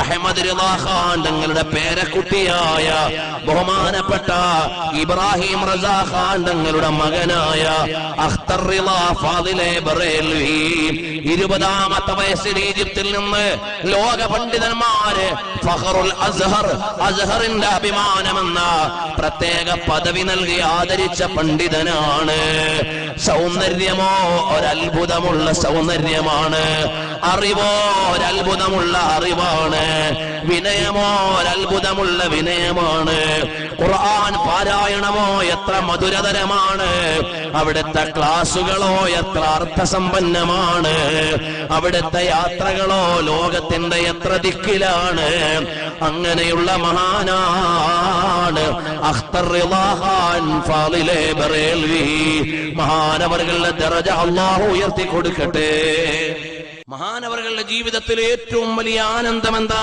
അഹമ്മദ് റിളാ ഖാൻ തങ്ങളുടെ പേരക്കുട്ടിയായ ബഹുമാനപ്പെട്ട ഇബ്രാഹിം റസാ ഖാൻ തങ്ങളുടെ മകനായ അഖ്തർ റിളാ ഫാദിലെ ബറേൽവി 20ാമത്തെ വയസ്സിൽ ഈജിപ്തിൽ നിന്ന് ലോക പണ്ഡിതന്മാര് ഫഖറുൽ അസ്ഹർ, അസ്ഹറിന്റെ അഭിമാനമെന്ന പ്രത്യേക പദവി നൽകി ആദരിച്ച പണ്ഡിതനാണ്. സൗന്ദര്യമോ ഒരത്ഭുതമുള്ള സൗന്ദര്യമാണ്, അറിവോ ഒരത്ഭുതമുള്ള അറിവാണ്, വിനയമോ ഒരത്ഭുതമുള്ള വിനയമാണ്, ഖുർആൻ പാരായണമോ എത്ര മധുരതരമാണ്, അവിടുത്തെ ക്ലാസുകളോ എത്ര അർത്ഥസമ്പന്നമാണ്, അവിടുത്തെ യാത്രകളോ ലോകത്തിന്റെ എത്ര ദിക്കിലാണ്. അങ്ങനെയുള്ള മഹാനാണ് അഖ്തർ റിളാ ഖാൻ ഫാദിലെ ബറേൽവി. മഹാനവറുകളുടെ ദറജ അല്ലാഹു ഉയർത്തി കൊടുക്കട്ടെ. മഹാനവറുകളുടെ ജീവിതത്തിലെ ഏറ്റവും വലിയ ആനന്ദം എന്താ?